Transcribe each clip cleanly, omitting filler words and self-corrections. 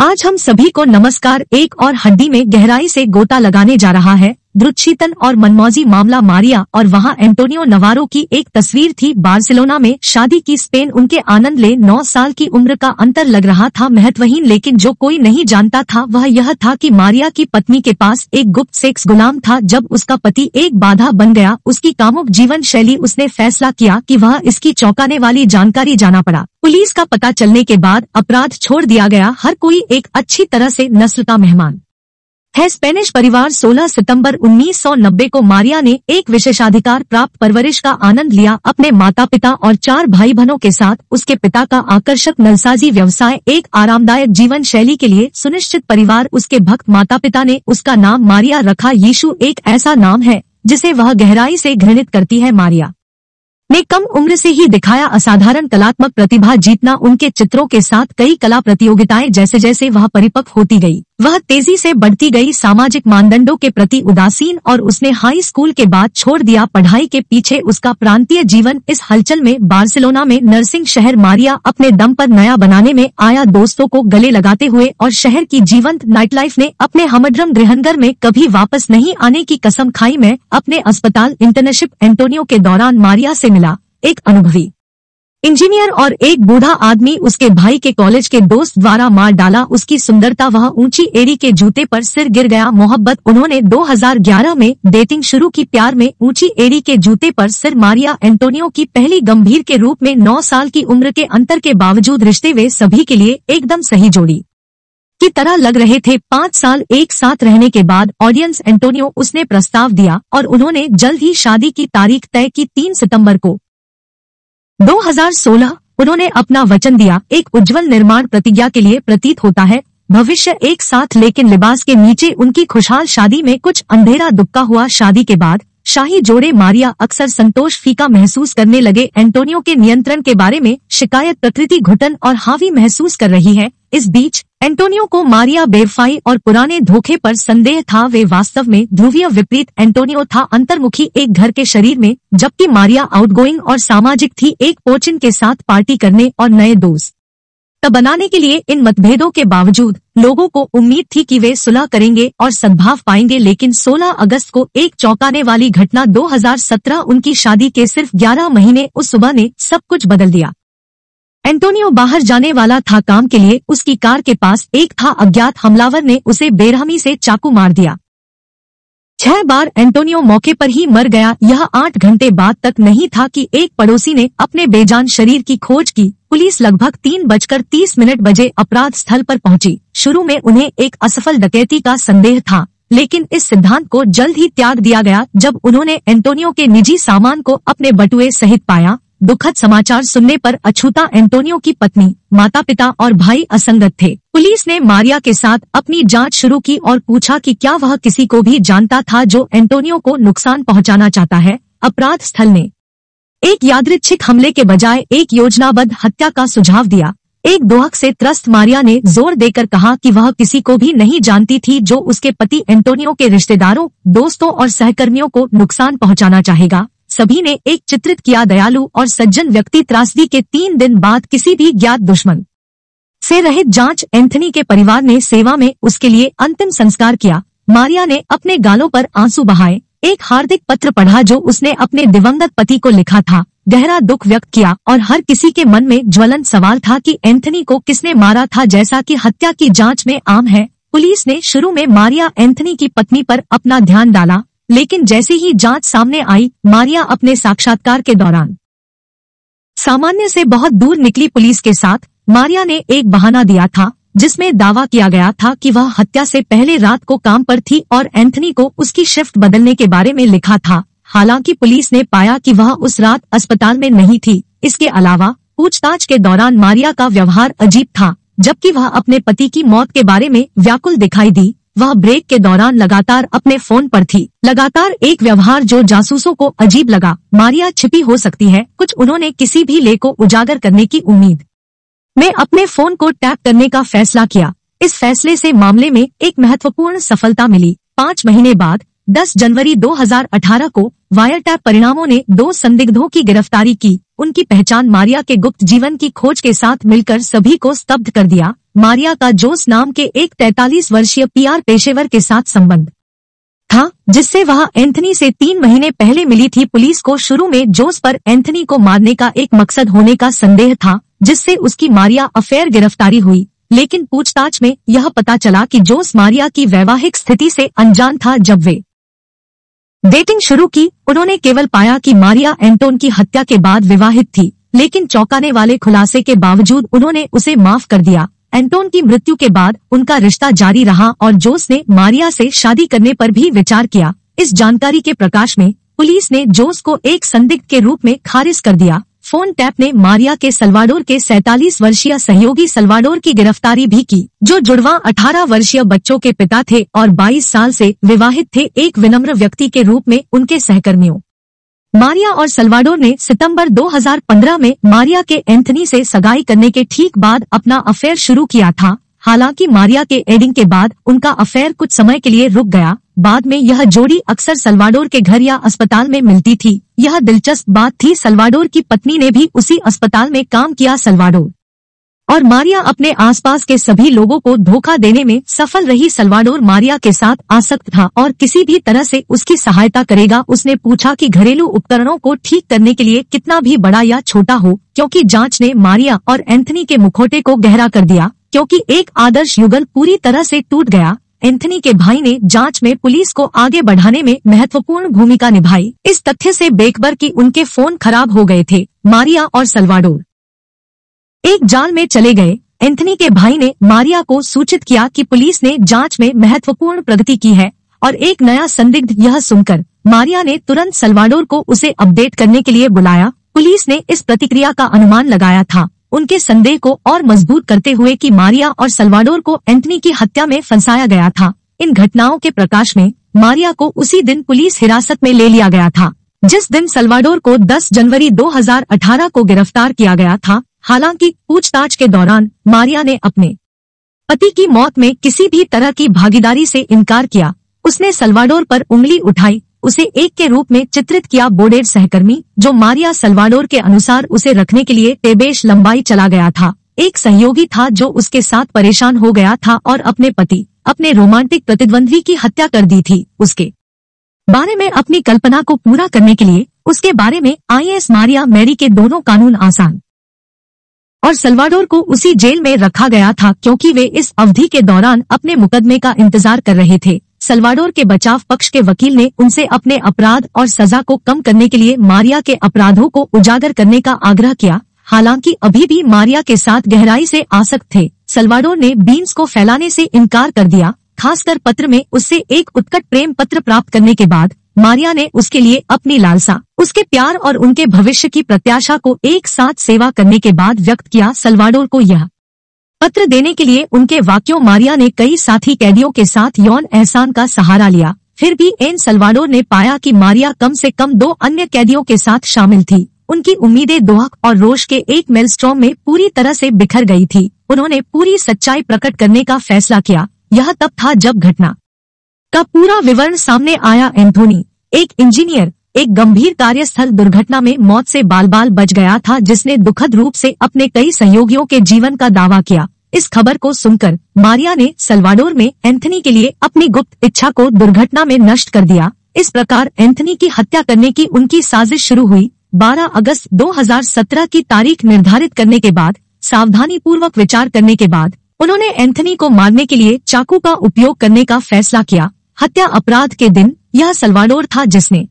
आज हम सभी को नमस्कार। एक और हड्डी में गहराई से गोता लगाने जा रहा है द्रुतशीतन और मनमौजी मामला मारिया और वहाँ एंटोनियो नवारो की एक तस्वीर थी। बार्सिलोना में शादी की स्पेन उनके आनंद ले 9 साल की उम्र का अंतर लग रहा था महत्वहीन, लेकिन जो कोई नहीं जानता था वह यह था कि मारिया की पत्नी के पास एक गुप्त सेक्स गुलाम था। जब उसका पति एक बाधा बन गया उसकी कामुक जीवन शैली, उसने फैसला किया कि वह इसकी चौंकाने वाली जानकारी जाना पड़ा। पुलिस का पता चलने के बाद अपराध छोड़ दिया गया। हर कोई एक अच्छी तरह से नस्ल का मेहमान है। स्पेनिश परिवार 16 सितंबर 1990 को मारिया ने एक विशेषाधिकार प्राप्त परवरिश का आनंद लिया। अपने माता पिता और 4 भाई बहनों के साथ उसके पिता का आकर्षक नलसाजी व्यवसाय एक आरामदायक जीवन शैली के लिए सुनिश्चित परिवार। उसके भक्त माता पिता ने उसका नाम मारिया रखा। यीशु एक ऐसा नाम है जिसे वह गहराई से घृणित करती है। मारिया ने कम उम्र से ही दिखाया असाधारण कलात्मक प्रतिभा जीतना। उनके चित्रों के साथ कई कला प्रतियोगिताएं। जैसे जैसे वह परिपक्व होती गई वह तेजी से बढ़ती गई, सामाजिक मानदंडों के प्रति उदासीन, और उसने हाई स्कूल के बाद छोड़ दिया पढ़ाई के पीछे उसका प्रांतीय जीवन। इस हलचल में बार्सिलोना में नर्सिंग शहर मारिया अपने दम पर नया बनाने में आया, दोस्तों को गले लगाते हुए, और शहर की जीवंत नाइटलाइफ ने अपने हमड्रम गृहनगर में कभी वापस नहीं आने की कसम खाई। मैं अपने अस्पताल इंटर्नशिप एंटोनियो के दौरान मारिया से मिला, एक अनुभवी इंजीनियर और एक बूढ़ा आदमी उसके भाई के कॉलेज के दोस्त द्वारा मार डाला। उसकी सुंदरता, वह ऊंची एड़ी के जूते पर सिर गिर गया। मोहब्बत, उन्होंने 2011 में डेटिंग शुरू की। प्यार में ऊंची एड़ी के जूते पर सिर। मारिया एंटोनियो की पहली गंभीर के रूप में 9 साल की उम्र के अंतर के बावजूद रिश्ते वे सभी के लिए एकदम सही जोड़ी की तरह लग रहे थे। 5 साल एक साथ रहने के बाद ऑडियंस एंटोनियो उसने प्रस्ताव दिया और उन्होंने जल्द ही शादी की तारीख तय की, 3 सितंबर को 2016। उन्होंने अपना वचन दिया। एक उज्जवल निर्माण प्रतिज्ञा के लिए प्रतीत होता है भविष्य एक साथ, लेकिन लिबास के नीचे उनकी खुशहाल शादी में कुछ अंधेरा दुबका हुआ। शादी के बाद शाही जोड़े मारिया अक्सर संतोष फीका महसूस करने लगे। एंटोनियो के नियंत्रण के बारे में शिकायत, प्रकृति घुटन और हावी महसूस कर रही है। इस बीच एंटोनियो को मारिया बेवफाई और पुराने धोखे पर संदेह था। वे वास्तव में ध्रुवीय विपरीत। एंटोनियो था अंतर्मुखी एक घर के शरीर में, जबकि मारिया आउटगोइंग और सामाजिक थी, एक पोचिन के साथ पार्टी करने और नए दोस्त बनाने के लिए। इन मतभेदों के बावजूद लोगों को उम्मीद थी कि वे सुलह करेंगे और सद्भाव पाएंगे, लेकिन 16 अगस्त को एक चौंकाने वाली घटना 2017 उनकी शादी के सिर्फ 11 महीने उस सुबह ने सब कुछ बदल दिया। एंटोनियो बाहर जाने वाला था काम के लिए। उसकी कार के पास एक था अज्ञात हमलावर ने उसे बेरहमी से चाकू मार दिया। 6 बार एंटोनियो मौके पर ही मर गया। यह 8 घंटे बाद तक नहीं था कि एक पड़ोसी ने अपने बेजान शरीर की खोज की। पुलिस लगभग 3:30 बजे अपराध स्थल पर पहुंची। शुरू में उन्हें एक असफल डकैती का संदेह था, लेकिन इस सिद्धांत को जल्द ही त्याग दिया गया जब उन्होंने एंटोनियो के निजी सामान को अपने बटुए सहित पाया। दुखद समाचार सुनने पर अछूता एंटोनियो की पत्नी, माता पिता और भाई असंगत थे। पुलिस ने मारिया के साथ अपनी जांच शुरू की और पूछा कि क्या वह किसी को भी जानता था जो एंटोनियो को नुकसान पहुंचाना चाहता है। अपराध स्थल ने एक यादृच्छिक हमले के बजाय एक योजनाबद्ध हत्या का सुझाव दिया। एक दोहक से त्रस्त मारिया ने जोर देकर कहा कि वह किसी को भी नहीं जानती थी जो उसके पति एंटोनियो के रिश्तेदारों, दोस्तों और सहकर्मियों को नुकसान पहुंचाना चाहेगा। सभी ने एक चित्रित किया दयालु और सज्जन व्यक्ति। त्रासदी के 3 दिन बाद किसी भी ज्ञात दुश्मन से रहित जांच। एंथनी के परिवार ने सेवा में उसके लिए अंतिम संस्कार किया। मारिया ने अपने गालों पर आंसू बहाए। एक हार्दिक पत्र पढ़ा जो उसने अपने दिवंगत पति को लिखा था। गहरा दुख व्यक्त किया और हर किसी के मन में ज्वलंत सवाल था कि एंथनी को किसने मारा था, जैसा कि हत्या की जांच में आम है। पुलिस ने शुरू में मारिया एंथनी की पत्नी पर अपना ध्यान डाला, लेकिन जैसे ही जांच सामने आई, मारिया अपने साक्षात्कार के दौरान सामान्य से बहुत दूर निकली। पुलिस के साथ मारिया ने एक बहाना दिया था जिसमें दावा किया गया था कि वह हत्या से पहले रात को काम पर थी और एंथनी को उसकी शिफ्ट बदलने के बारे में लिखा था। हालांकि पुलिस ने पाया कि वह उस रात अस्पताल में नहीं थी। इसके अलावा पूछताछ के दौरान मारिया का व्यवहार अजीब था। जबकि वह अपने पति की मौत के बारे में व्याकुल दिखाई दी, वह ब्रेक के दौरान लगातार अपने फोन पर थी। लगातार एक व्यवहार जो जासूसों को अजीब लगा। मारिया छिपी हो सकती है कुछ। उन्होंने किसी भी ले को उजागर करने की उम्मीद में अपने फोन को टैप करने का फैसला किया। इस फैसले से मामले में एक महत्वपूर्ण सफलता मिली। 5 महीने बाद 10 जनवरी 2018 को वायर टैप परिणामों ने 2 संदिग्धों की गिरफ्तारी की। उनकी पहचान मारिया के गुप्त जीवन की खोज के साथ मिलकर सभी को स्तब्ध कर दिया। मारिया का जोस नाम के एक 43 वर्षीय पीआर पेशेवर के साथ संबंध था, जिससे वह एंथनी से 3 महीने पहले मिली थी। पुलिस को शुरू में जोस पर एंथनी को मारने का एक मकसद होने का संदेह था, जिससे उसकी मारिया अफेयर गिरफ्तारी हुई। लेकिन पूछताछ में यह पता चला कि जोस मारिया की वैवाहिक स्थिति से अनजान था। जब वे डेटिंग शुरू की, उन्होंने केवल पाया कि मारिया एंटोन की हत्या के बाद विवाहित थी, लेकिन चौंकाने वाले खुलासे के बावजूद उन्होंने उसे माफ कर दिया। एंटोन की मृत्यु के बाद उनका रिश्ता जारी रहा और जोस ने मारिया से शादी करने पर भी विचार किया। इस जानकारी के प्रकाश में पुलिस ने जोस को एक संदिग्ध के रूप में खारिज कर दिया। फोन टैप ने मारिया के सल्वाडोर के 47 वर्षीय सहयोगी सल्वाडोर की गिरफ्तारी भी की, जो जुड़वा 18 वर्षीय बच्चों के पिता थे और 22 साल से विवाहित थे, एक विनम्र व्यक्ति के रूप में उनके सहकर्मियों। मारिया और सल्वाडोर ने सितंबर 2015 में मारिया के एंथनी से सगाई करने के ठीक बाद अपना अफेयर शुरू किया था। हालांकि मारिया के एडिंग के बाद उनका अफेयर कुछ समय के लिए रुक गया। बाद में यह जोड़ी अक्सर सल्वाडोर के घर या अस्पताल में मिलती थी। यह दिलचस्प बात थी, सल्वाडोर की पत्नी ने भी उसी अस्पताल में काम किया। सल्वाडोर और मारिया अपने आसपास के सभी लोगों को धोखा देने में सफल रही। सल्वाडोर मारिया के साथ आसक्त था और किसी भी तरह से उसकी सहायता करेगा। उसने पूछा कि घरेलू उपकरणों को ठीक करने के लिए कितना भी बड़ा या छोटा हो, क्योंकि जांच ने मारिया और एंथनी के मुखौटे को गहरा कर दिया, क्योंकि एक आदर्श युगल पूरी तरह से टूट गया। एंथनी के भाई ने जांच में पुलिस को आगे बढ़ाने में महत्वपूर्ण भूमिका निभाई, इस तथ्य से बेखबर कि उनके फोन खराब हो गए थे। मारिया और सल्वाडोर एक जाल में चले गए। एंथनी के भाई ने मारिया को सूचित किया कि पुलिस ने जांच में महत्वपूर्ण प्रगति की है और एक नया संदिग्ध। यह सुनकर मारिया ने तुरंत सल्वाडोर को उसे अपडेट करने के लिए बुलाया। पुलिस ने इस प्रतिक्रिया का अनुमान लगाया था, उनके संदेह को और मजबूत करते हुए कि मारिया और सल्वाडोर को एंथनी की हत्या में फंसाया गया था। इन घटनाओं के प्रकाश में मारिया को उसी दिन पुलिस हिरासत में ले लिया गया था, जिस दिन सल्वाडोर को 10 जनवरी 2018 को गिरफ्तार किया गया था। हालांकि पूछताछ के दौरान मारिया ने अपने पति की मौत में किसी भी तरह की भागीदारी से इनकार किया। उसने सल्वाडोर पर उंगली उठाई, उसे एक के रूप में चित्रित किया, बोडेड सहकर्मी, जो मारिया सल्वाडोर के अनुसार उसे रखने के लिए टेबेश लंबाई चला गया था। एक सहयोगी था जो उसके साथ परेशान हो गया था और अपने पति, अपने रोमांटिक प्रतिद्वंद्वी की हत्या कर दी थी। उसके बारे में अपनी कल्पना को पूरा करने के लिए उसके बारे में आईएएस मारिया मैरी के दोनों कानून आसान और सल्वाडोर को उसी जेल में रखा गया था, क्योंकि वे इस अवधि के दौरान अपने मुकदमे का इंतजार कर रहे थे। सल्वाडोर के बचाव पक्ष के वकील ने उनसे अपने अपराध और सजा को कम करने के लिए मारिया के अपराधों को उजागर करने का आग्रह किया। हालांकि अभी भी मारिया के साथ गहराई से आसक्त थे, सल्वाडोर ने बीन्स को फैलाने से इनकार कर दिया, खासकर पत्र में उससे एक उत्कट प्रेम पत्र प्राप्त करने के बाद। मारिया ने उसके लिए अपनी लालसा, उसके प्यार और उनके भविष्य की प्रत्याशा को एक साथ सेवा करने के बाद व्यक्त किया। सल्वाडोर को यह पत्र देने के लिए उनके वाक्यों मारिया ने कई साथी कैदियों के साथ यौन एहसान का सहारा लिया। फिर भी एन सल्वाडोर ने पाया कि मारिया कम से कम 2 अन्य कैदियों के साथ शामिल थी। उनकी उम्मीदें दोहक और रोष के एक मेलस्ट्रॉम में पूरी तरह से बिखर गई थी। उन्होंने पूरी सच्चाई प्रकट करने का फैसला किया। यह तब था जब घटना का पूरा विवरण सामने आया। एंथोनी, एक इंजीनियर, एक गंभीर कार्यस्थल दुर्घटना में मौत से बाल-बाल बच गया था, जिसने दुखद रूप से अपने कई सहयोगियों के जीवन का दावा किया। इस खबर को सुनकर मारिया ने सल्वाडोर में एंथनी के लिए अपनी गुप्त इच्छा को दुर्घटना में नष्ट कर दिया। इस प्रकार एंथनी की हत्या करने की उनकी साजिश शुरू हुई। 12 अगस्त 2017 की तारीख निर्धारित करने के बाद, सावधानी पूर्वक विचार करने के बाद, उन्होंने एंथनी को मारने के लिए चाकू का उपयोग करने का फैसला किया। हत्या अपराध के दिन यह सल्वाडोर था जिसने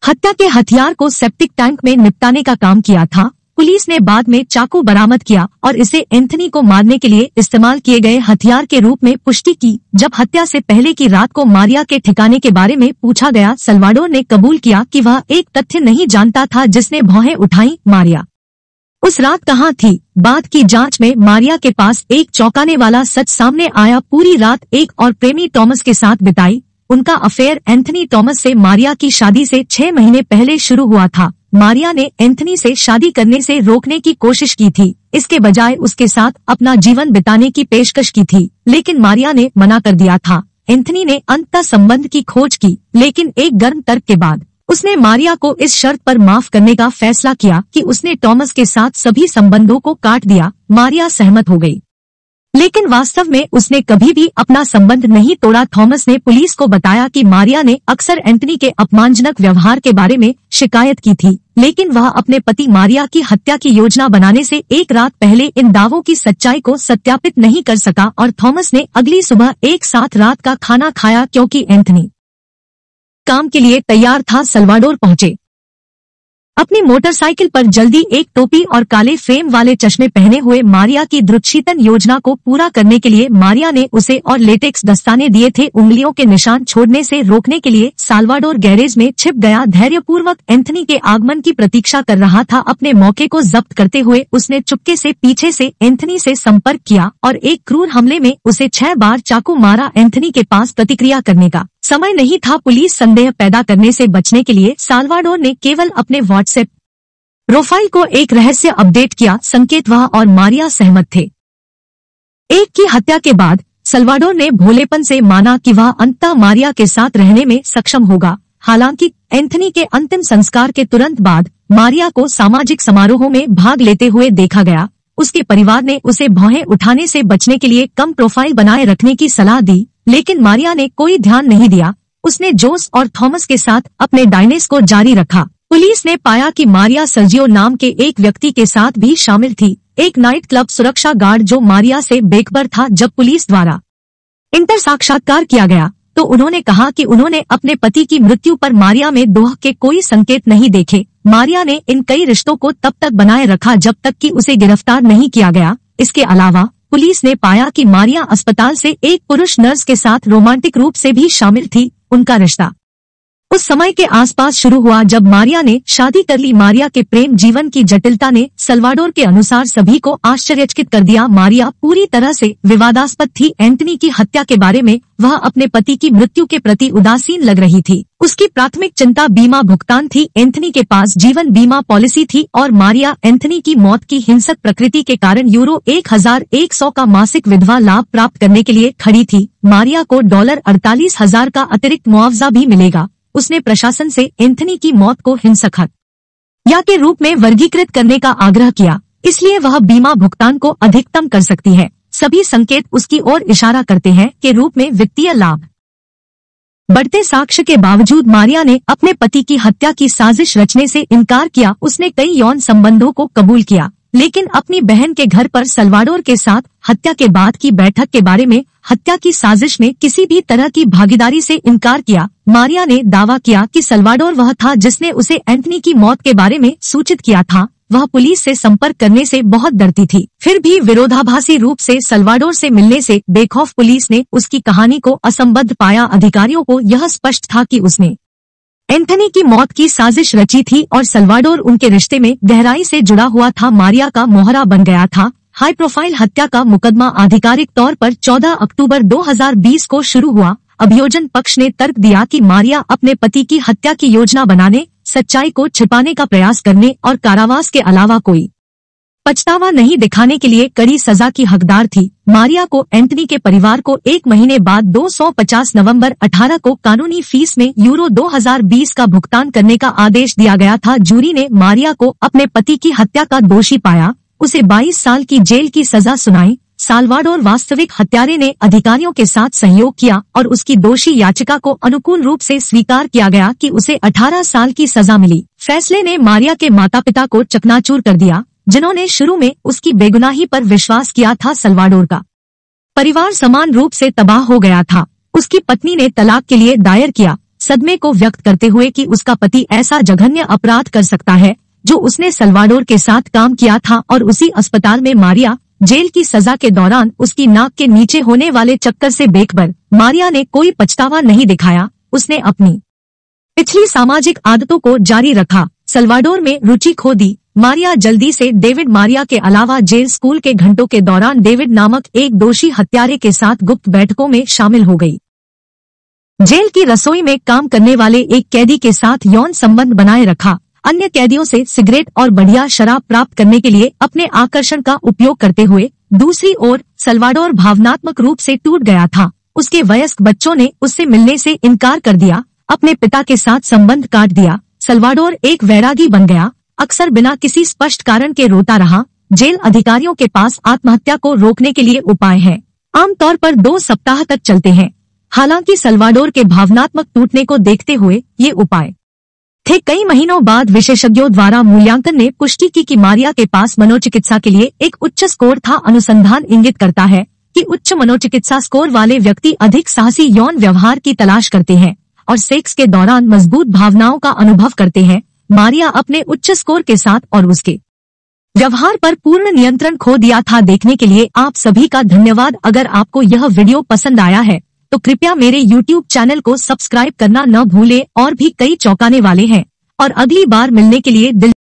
हत्या के हथियार को सेप्टिक टैंक में निपटाने का काम किया था। पुलिस ने बाद में चाकू बरामद किया और इसे एंथनी को मारने के लिए इस्तेमाल किए गए हथियार के रूप में पुष्टि की। जब हत्या से पहले की रात को मारिया के ठिकाने के बारे में पूछा गया, सल्वाडोर ने कबूल किया कि वह एक तथ्य नहीं जानता था जिसने भौहें उठाई। मारिया उस रात कहाँ थी? बाद की जांच में मारिया के पास एक चौंकाने वाला सच सामने आया। पूरी रात एक और प्रेमी टॉमस के साथ बिताई। उनका अफेयर एंथनी टॉमस से मारिया की शादी से 6 महीने पहले शुरू हुआ था। मारिया ने एंथनी से शादी करने से रोकने की कोशिश की थी, इसके बजाय उसके साथ अपना जीवन बिताने की पेशकश की थी, लेकिन मारिया ने मना कर दिया था। एंथनी ने अंततः संबंध की खोज की, लेकिन एक गर्म तर्क के बाद उसने मारिया को इस शर्त पर माफ करने का फैसला किया कि उसने टॉमस के साथ सभी संबंधों को काट दिया। मारिया सहमत हो गई, लेकिन वास्तव में उसने कभी भी अपना संबंध नहीं तोड़ा। थॉमस ने पुलिस को बताया कि मारिया ने अक्सर एंथनी के अपमानजनक व्यवहार के बारे में शिकायत की थी, लेकिन वह अपने पति मारिया की हत्या की योजना बनाने से एक रात पहले इन दावों की सच्चाई को सत्यापित नहीं कर सका और थॉमस ने अगली सुबह एक साथ रात का खाना खाया। क्योंकि एंथनी काम के लिए तैयार था, सल्वाडोर पहुंचे। अपनी मोटरसाइकिल पर जल्दी एक टोपी और काले फ्रेम वाले चश्मे पहने हुए मारिया की द्रुतशीतन योजना को पूरा करने के लिए मारिया ने उसे और लेटेक्स दस्ताने दिए थे। उंगलियों के निशान छोड़ने से रोकने के लिए साल्वाडोर गैरेज में छिप गया, धैर्यपूर्वक एंथनी के आगमन की प्रतीक्षा कर रहा था। अपने मौके को जब्त करते हुए उसने चुपके से पीछे से एंथनी से संपर्क किया और एक क्रूर हमले में उसे 6 बार चाकू मारा। एंथनी के पास प्रतिक्रिया करने का समय नहीं था। पुलिस संदेह पैदा करने से बचने के लिए साल्वाडोर ने केवल अपने व्हाट्सएप प्रोफाइल को एक रहस्य अपडेट किया। संकेत वह और मारिया सहमत थे। एक की हत्या के बाद साल्वाडोर ने भोलेपन से माना कि वह अंततः मारिया के साथ रहने में सक्षम होगा। हालांकि एंथनी के अंतिम संस्कार के तुरंत बाद मारिया को सामाजिक समारोहों में भाग लेते हुए देखा गया। उसके परिवार ने उसे भौहें उठाने से बचने के लिए कम प्रोफाइल बनाए रखने की सलाह दी, लेकिन मारिया ने कोई ध्यान नहीं दिया। उसने जोस और थॉमस के साथ अपने डायनेस को जारी रखा। पुलिस ने पाया कि मारिया सर्जियो नाम के एक व्यक्ति के साथ भी शामिल थी, एक नाइट क्लब सुरक्षा गार्ड जो मारिया से बेखबर था। जब पुलिस द्वारा इंटर साक्षात्कार किया गया तो उन्होंने कहा कि उन्होंने अपने पति की मृत्यु पर मारिया में दोह के कोई संकेत नहीं देखे। मारिया ने इन कई रिश्तों को तब तक बनाए रखा जब तक कि उसे गिरफ्तार नहीं किया गया। इसके अलावा पुलिस ने पाया कि मारिया अस्पताल से एक पुरुष नर्स के साथ रोमांटिक रूप से भी शामिल थी। उनका रिश्ता उस समय के आसपास शुरू हुआ जब मारिया ने शादी कर ली। मारिया के प्रेम जीवन की जटिलता ने साल्वाडोर के अनुसार सभी को आश्चर्यचकित कर दिया। मारिया पूरी तरह से विवादास्पद थी। एंथनी की हत्या के बारे में वह अपने पति की मृत्यु के प्रति उदासीन लग रही थी। उसकी प्राथमिक चिंता बीमा भुगतान थी। एंथनी के पास जीवन बीमा पॉलिसी थी और मारिया एंथनी की मौत की हिंसक प्रकृति के कारण यूरो 1100 का मासिक विधवा लाभ प्राप्त करने के लिए खड़ी थी। मारिया को $48,000 का अतिरिक्त मुआवजा भी मिलेगा। उसने प्रशासन से एंथनी की मौत को हिंसक हत्या के रूप में वर्गीकृत करने का आग्रह किया, इसलिए वह बीमा भुगतान को अधिकतम कर सकती है। सभी संकेत उसकी ओर इशारा करते हैं के रूप में वित्तीय लाभ। बढ़ते साक्ष्य के बावजूद मारिया ने अपने पति की हत्या की साजिश रचने से इनकार किया। उसने कई यौन संबंधों को कबूल किया, लेकिन अपनी बहन के घर पर साल्वाडोर के साथ हत्या के बाद की बैठक के बारे में हत्या की साजिश में किसी भी तरह की भागीदारी से इनकार किया। मारिया ने दावा किया कि साल्वाडोर वह था जिसने उसे एंथनी की मौत के बारे में सूचित किया था। वह पुलिस से संपर्क करने से बहुत डरती थी, फिर भी विरोधाभासी रूप से साल्वाडोर से मिलने से बेखौफ पुलिस ने उसकी कहानी को असंबद्ध पाया। अधिकारियों को यह स्पष्ट था कि उसने एंथनी की मौत की साजिश रची थी और साल्वाडोर उनके रिश्ते में गहराई से जुड़ा हुआ था। मारिया का मोहरा बन गया था। हाई प्रोफाइल हत्या का मुकदमा आधिकारिक तौर पर 14 अक्टूबर 2020 को शुरू हुआ। अभियोजन पक्ष ने तर्क दिया कि मारिया अपने पति की हत्या की योजना बनाने, सच्चाई को छिपाने का प्रयास करने और कारावास के अलावा कोई पछतावा नहीं दिखाने के लिए कड़ी सजा की हकदार थी। मारिया को एंथनी के परिवार को 1 महीने बाद 250 नवंबर 18 को कानूनी फीस में यूरो 2020 का भुगतान करने का आदेश दिया गया था। जूरी ने मारिया को अपने पति की हत्या का दोषी पाया, उसे 22 साल की जेल की सजा सुनाई। साल्वाडोर वास्तविक हत्यारे ने अधिकारियों के साथ सहयोग किया और उसकी दोषी याचिका को अनुकूल रूप से स्वीकार किया गया कि उसे 18 साल की सजा मिली। फैसले ने मारिया के माता पिता को चकनाचूर कर दिया, जिन्होंने शुरू में उसकी बेगुनाही पर विश्वास किया था। साल्वाडोर का परिवार समान रूप से तबाह हो गया था। उसकी पत्नी ने तलाक के लिए दायर किया, सदमे को व्यक्त करते हुए कि उसका पति ऐसा जघन्य अपराध कर सकता है जो उसने साल्वाडोर के साथ काम किया था। और उसी अस्पताल में मारिया जेल की सजा के दौरान उसकी नाक के नीचे होने वाले चक्कर से बेखबर। मारिया ने कोई पछतावा नहीं दिखाया, उसने अपनी पिछली सामाजिक आदतों को जारी रखा, साल्वाडोर में रुचि खो दी। मारिया जल्दी से डेविड मारिया के अलावा जेल स्कूल के घंटों के दौरान डेविड नामक एक दोषी हत्यारे के साथ गुप्त बैठकों में शामिल हो गई। जेल की रसोई में काम करने वाले एक कैदी के साथ यौन संबंध बनाए रखा, अन्य कैदियों से सिगरेट और बढ़िया शराब प्राप्त करने के लिए अपने आकर्षण का उपयोग करते हुए। दूसरी ओर साल्वाडोर भावनात्मक रूप से टूट गया था। उसके वयस्क बच्चों ने उससे मिलने से इनकार कर दिया, अपने पिता के साथ संबंध काट दिया। साल्वाडोर एक वैरागी बन गया, अक्सर बिना किसी स्पष्ट कारण के रोता रहा। जेल अधिकारियों के पास आत्महत्या को रोकने के लिए उपाय हैं। आमतौर पर 2 सप्ताह तक चलते हैं। हालांकि सल्वाडोर के भावनात्मक टूटने को देखते हुए ये उपाय थे। कई महीनों बाद विशेषज्ञों द्वारा मूल्यांकन ने पुष्टि की कि मारिया के पास मनोचिकित्सा के लिए एक उच्च स्कोर था। अनुसंधान इंगित करता है कि उच्च मनोचिकित्सा स्कोर वाले व्यक्ति अधिक साहसी यौन व्यवहार की तलाश करते हैं और सेक्स के दौरान मजबूत भावनाओं का अनुभव करते हैं। मारिया अपने उच्च स्कोर के साथ और उसके व्यवहार पर पूर्ण नियंत्रण खो दिया था। देखने के लिए आप सभी का धन्यवाद। अगर आपको यह वीडियो पसंद आया है तो कृपया मेरे YouTube चैनल को सब्सक्राइब करना न भूलें। और भी कई चौंकाने वाले हैं और अगली बार मिलने के लिए दिल